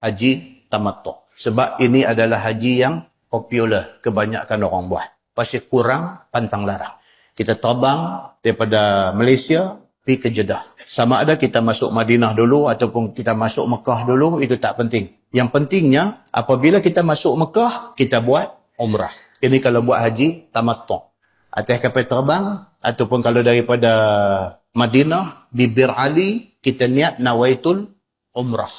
haji tamattu. Sebab ini adalah haji yang popular, kebanyakan orang buat. Pasal kurang pantang larang. Kita terbang daripada Malaysia pergi ke Jeddah. Sama ada kita masuk Madinah dulu ataupun kita masuk Mekah dulu, itu tak penting. Yang pentingnya, apabila kita masuk Mekah, kita buat umrah. Ini kalau buat haji tamattu. Atas kapal terbang, ataupun kalau daripada Madinah, bibir Ali, kita niat nawaitul umrah.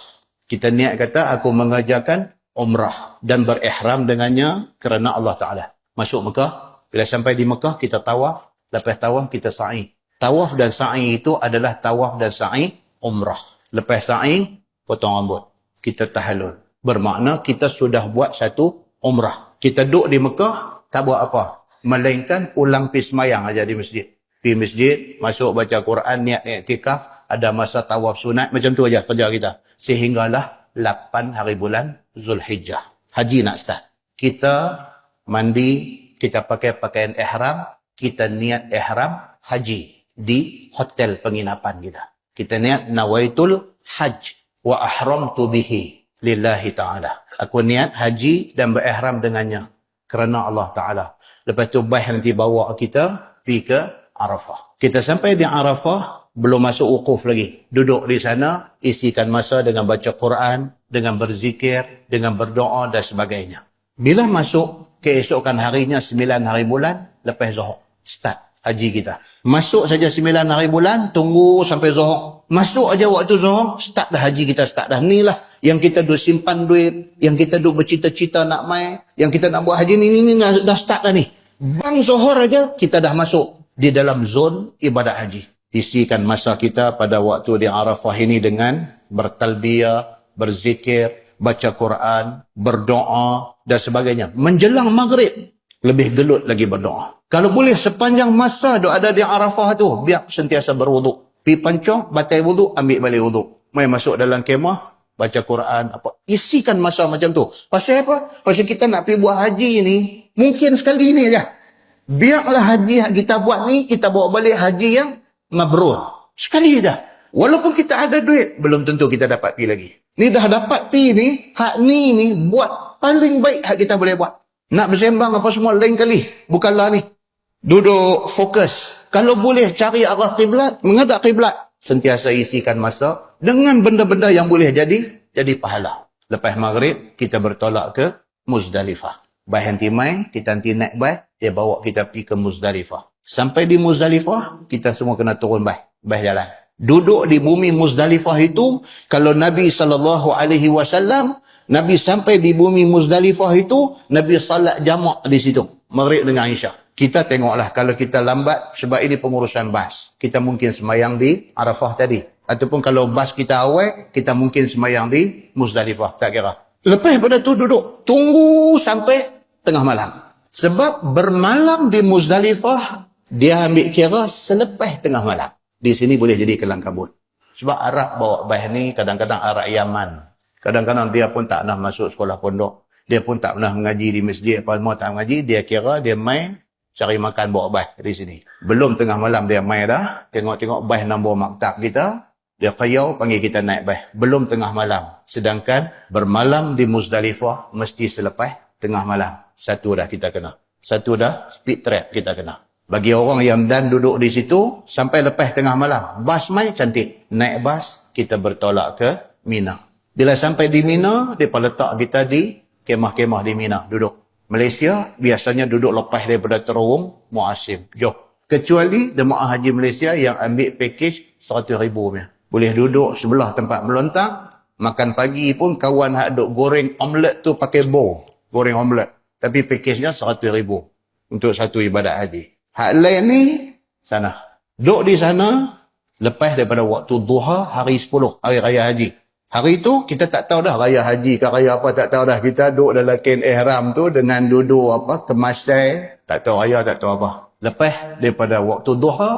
Kita niat kata, aku mengajarkan umrah dan berihram dengannya kerana Allah Ta'ala. Masuk Mekah, bila sampai di Mekah, kita tawaf. Lepas tawaf, kita sa'i. Tawaf dan sa'i itu adalah tawaf dan sa'i umrah. Lepas sa'i, potong rambut. Kita tahallul. Bermakna kita sudah buat satu umrah. Kita duduk di Mekah, tak buat apa. Melainkan pulang pergi semayang aja di masjid. Pergi masjid, masuk baca Quran, niat iktikaf, ada masa tawaf sunat, macam tu aja kerja kita. Sehinggalah 8 hari bulan Zulhijjah. Haji nak start. Kita mandi, kita pakai pakaian ihram, kita niat ihram haji di hotel penginapan kita. Kita niat nawaitul hajj wa ahramtu bihi lillahi ta'ala. Aku niat haji dan berihram dengannya kerana Allah Ta'ala. Lepas tu baih nanti bawa kita pergi ke Arafah. Kita sampai di Arafah, belum masuk wukuf lagi. Duduk di sana, isikan masa dengan baca Quran, dengan berzikir, dengan berdoa dan sebagainya. Bila masuk keesokan harinya 9 hari bulan, lepas Zuhur, start haji kita. Masuk saja 9 hari bulan, tunggu sampai Zuhur. Masuk aja waktu Zuhur, start dah haji kita, start dah. Inilah yang kita duk simpan duit, yang kita duk bercita-cita nak mai, yang kita nak buat haji ni dah start dah ni. Bang Zuhur aja, kita dah masuk di dalam zon ibadat haji. Isikan masa kita pada waktu di Arafah ini dengan bertalbiyah, berzikir, baca Quran, berdoa dan sebagainya. Menjelang maghrib, lebih gelut lagi berdoa. Kalau boleh sepanjang masa duk ada di Arafah tu, biar sentiasa berwuduk. Pi pancong, batai wuduk, ambil balik wuduk. Mai masuk dalam kemah, baca Quran, apa. Isikan masa macam tu. Pasal apa? Pasal kita nak pergi buat haji ni, mungkin sekali ni aja. Biarlah haji yang kita buat ni, kita bawa balik haji yang mabrur. Sekali aja. Walaupun kita ada duit, belum tentu kita dapat pergi lagi. Ni dah dapat pergi ni, hak ni buat paling baik hak kita boleh buat. Nak bersembang apa semua lain kali. Bukanlah ni. Duduk fokus. Kalau boleh cari arah kiblat, menghadap kiblat. Sentiasa isikan masa dengan benda-benda yang boleh jadi pahala. Lepas maghrib, kita bertolak ke Muzdalifah. Baik hanti mai, kita nanti naik baik, dia bawa kita pergi ke Muzdalifah. Sampai di Muzdalifah, kita semua kena turun baik jalan. Duduk di bumi Muzdalifah itu, kalau Nabi SAW, Nabi sampai di bumi Muzdalifah itu, Nabi salat jamak di situ. Maghrib dengan Isyak. Kita tengoklah kalau kita lambat, sebab ini pengurusan bas. Kita mungkin semayang di Arafah tadi. Ataupun kalau bas kita awal, kita mungkin semayang di Muzdalifah. Tak kira. Lepas pada tu duduk. Tunggu sampai tengah malam. Sebab bermalam di Muzdalifah, dia ambil kira selepas tengah malam. Di sini boleh jadi kelang kabut. Sebab Arab bawa bah ni kadang-kadang Arab Yaman. Kadang-kadang dia pun tak pernah masuk sekolah pondok. Dia pun tak pernah mengaji di masjid. Apa semua tak mengaji. Dia kira dia main cari makan bawa bah di sini. Belum tengah malam dia main dah. Tengok-tengok bah nombor maktab kita. Dia kayau panggil kita naik bah. Belum tengah malam. Sedangkan bermalam di Muzdalifah mesti selepas tengah malam. Satu dah kita kena. Satu dah speed trap kita kena. Bagi orang yang dan duduk di situ, sampai lepas tengah malam. Bas mai cantik. Naik bas, kita bertolak ke Mina. Bila sampai di Mina, mereka letak kita di kemah-kemah di Mina. Duduk. Malaysia, biasanya duduk lepas daripada terowong, Muasim. Jauh. Kecuali jemaah haji Malaysia yang ambil package 100,000 punya. Boleh duduk sebelah tempat melontang. Makan pagi pun kawan hak duk goreng omelet tu pakai bowl. Goreng omelet. Tapi package-nya 100,000 untuk satu ibadat haji. Hak lain ni, sana. Duduk di sana, lepas daripada waktu duha, hari 10, hari raya haji. Hari itu, kita tak tahu dah raya haji ke raya apa, tak tahu dah. Kita duduk dalam kain ihram tu, dengan duduk apa, kemasai, tak tahu raya, tak tahu apa. Lepas daripada waktu duha,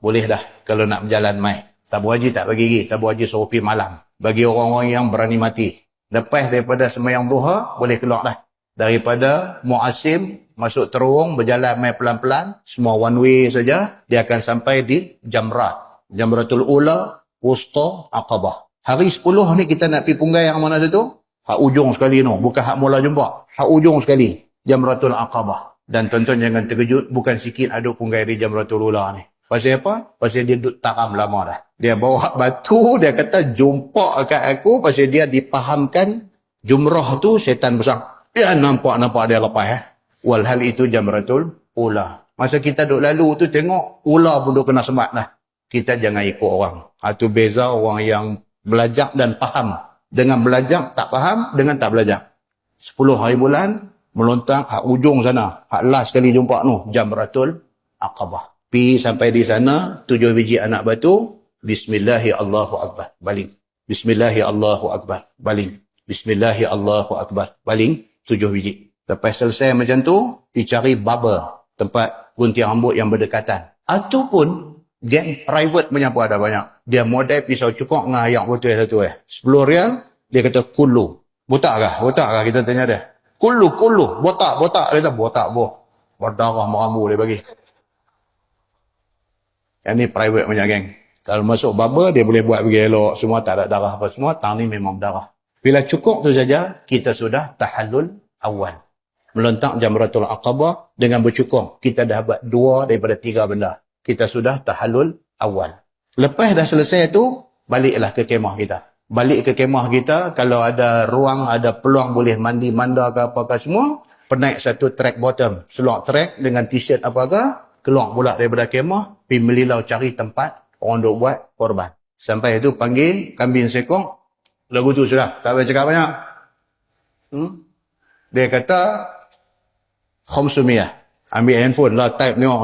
boleh dah kalau nak berjalan mai. Tabu haji tak bagi pergi, tabu haji suruh pergi malam. Bagi orang-orang yang berani mati. Lepas daripada sembahyang duha, boleh keluar dah. Daripada Muasim, masuk terowong, berjalan mai pelan-pelan, semua one way saja, dia akan sampai di Jamrat. Jamratul Ula, Wusta, Aqabah. Hari 10 ni kita nak pergi punggai yang mana tu? Hak ujung sekali no, bukan hak mula jumpa. Hak ujung sekali, Jamratul Aqabah. Dan tuan-tuan jangan terkejut, bukan sikit ada pun gairi Jamratul Ula ni. Pasal apa? Pasal dia duduk takam lama dah. Dia bawa batu, dia kata jumpa kat aku, pasal dia dipahamkan jumrah tu setan besar. Dia nampak dia lepas. Walhal itu Jamratul Ula. Masa kita duduk lalu tu tengok, ula pun duduk kena semat dah. Kita jangan ikut orang. Itu beza orang yang belajar dan faham. Dengan belajar tak faham, dengan tak belajar. 10 hari bulan, melontang hak ujung sana. Hak last kali jumpa tu, Jamratul Aqabah. Pi sampai di sana, 7 biji anak batu. Bismillahirrahmanirrahim. Baling. Bismillahirrahmanirrahim. Baling. Bismillahirrahmanirrahim. Baling. 7 biji. Lepas selesai macam tu, dicari barber. Tempat gunting rambut yang berdekatan. Ataupun, geng private punya pun ada banyak. Dia model pisau cukur dengan ayak botol satu 10 rial, dia kata kulu. Botak kah? Botak kah? Kita tanya dia. Kulu. Botak. Dia kata botak boh. Berdarah merambu dia bagi. Yang ni private punya geng. Kalau masuk barber, dia boleh buat pergi elok. Semua tak ada darah apa semua. Tang ni memang darah. Bila cukup tu saja, kita sudah tahallul awal. Melontak Jamratul Aqabah dengan bercukur. Kita dah buat 2 daripada 3 benda. Kita sudah tahallul awal. Lepas dah selesai tu, baliklah ke kemah kita. Balik ke kemah kita, kalau ada ruang, ada peluang boleh mandi, manda ke apa-apa semua, penaik satu track bottom. Seluar track dengan t-shirt apa-apa, keluar pula daripada kemah, pergi melilau cari tempat orang duk buat korban. Sampai itu panggil kambing sekong, lagu tu sudah, tak payah cakap banyak. Dia kata, Khomsumiyah. Ambil handphone lah, type tengok.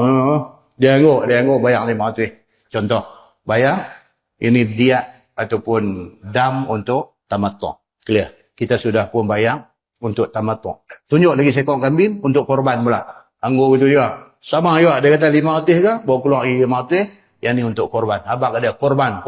Dia angguk bayar 500. Contoh, bayar, ini dia ataupun dam untuk tamattu'. Clear? Kita sudah pun bayar untuk tamattu'. Tunjuk lagi sekong kambing untuk korban pula. Angguk begitu juga. Sama juga, dia kata 500 ke, bawa keluar lagi 500, yang ni untuk korban. Abang kata, korban.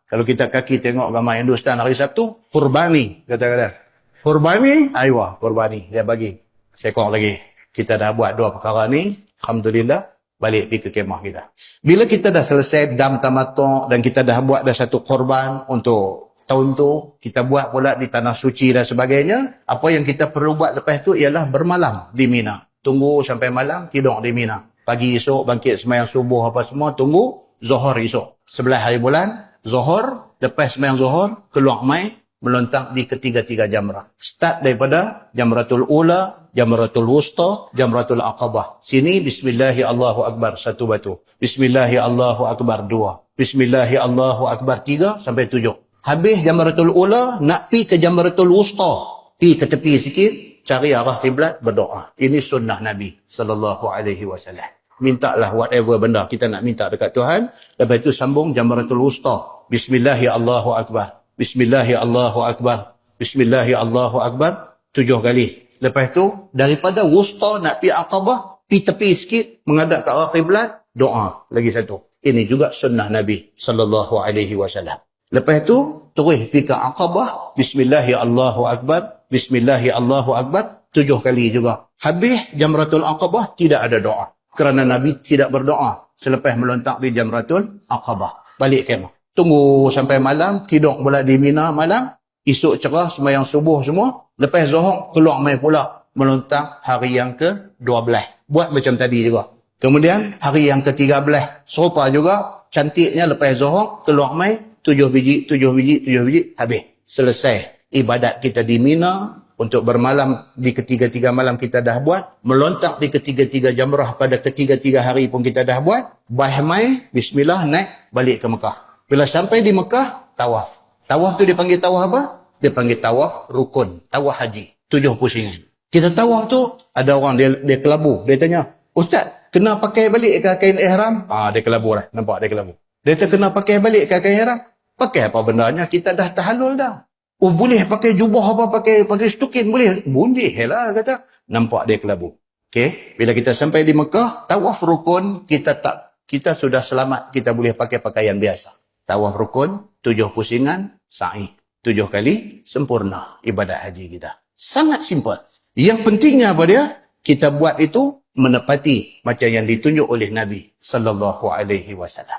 Kalau kita kaki tengok gambar Hindustan hari Sabtu, kurbani, kata-kata. Kurbani, aywa, kurbani. Dia bagi sekong lagi. Kita dah buat 2 perkara ni, alhamdulillah, balik pergi ke kemah kita. Bila kita dah selesai dam tamattu' dan kita dah buat dah satu korban untuk tahun tu, kita buat pula di tanah suci dan sebagainya, apa yang kita perlu buat lepas tu ialah bermalam di Mina. Tunggu sampai malam, tidur di Mina. Pagi esok, bangkit sembahyang subuh apa semua, tunggu Zuhur esok. 11 hari bulan, Zuhur, lepas sembahyang Zuhur, keluar mai, melontak di ketiga-tiga jamrah. Start daripada Jamratul Ula, Jamratul Wusta, Jamratul Aqabah. Sini Bismillahirrahmanirrahim 1 batu. Bismillahirrahmanirrahim 2. Bismillahirrahmanirrahim 3 sampai 7. Habis Jamratul Ula, nak pi ke Jamratul Wusta. Pi ke tepi sikit, cari arah kiblat, berdoa. Ini sunnah Nabi sallallahu alaihi wasallam. Mintalah whatever benda kita nak minta dekat Tuhan. Lepas itu sambung Jamratul Wusta. Bismillahirrahmanirrahim. Bismillahirrahmanirrahim. Bismillahirrahmanirrahim. 7 kali. Lepas tu, daripada wusta nak pi Aqabah, pi tepi sikit, menghadap ke arah kiblat, doa. Lagi satu. Ini juga sunnah Nabi sallallahu alaihi wasallam. Lepas tu, terus pi ke Aqabah, Bismillahirrahmanirrahim. Bismillahirrahmanirrahim. 7 kali juga. Habis Jamratul Aqabah, tidak ada doa. Kerana Nabi tidak berdoa selepas melontak di Jamratul Aqabah. Balik kemah. Tunggu sampai malam, tidur pula di Mina malam, esok cerah, sembahyang subuh semua, lepas Zuhur, keluar mai pula, melontak hari yang ke-12. Buat macam tadi juga. Kemudian, hari yang ke-13, serupa juga, cantiknya lepas Zuhur, keluar mai, 7 biji, habis. Selesai. Ibadat kita di Mina, untuk bermalam di ketiga-tiga malam kita dah buat, melontak di ketiga-tiga jamrah pada ketiga-tiga hari pun kita dah buat, bahmai, bismillah, naik, balik ke Mekah. Bila sampai di Mekah, tawaf. Tawaf tu dipanggil tawaf apa? Dia panggil tawaf rukun, tawaf haji. 7 pusingan. Kita tawaf tu, ada orang dia kelabu. Dia tanya, Ustaz, kena pakai balik ke kain ihram? Dia kelabu lah. Nampak dia kelabu. Dia kata, kena pakai balik ke kain ihram? Pakai apa bendanya? Kita dah tahallul dah. Oh, boleh pakai jubah apa, pakai stukin, boleh? Boleh lah, kata. Nampak dia kelabu. Okey, bila kita sampai di Mekah, tawaf rukun, kita sudah selamat, kita boleh pakai pakaian biasa. Tawaf rukun, 7 pusingan, sa'i. 7 kali, sempurna ibadat haji kita. Sangat simple. Yang pentingnya apa dia? Kita buat itu menepati macam yang ditunjuk oleh Nabi sallallahu alaihi wasallam.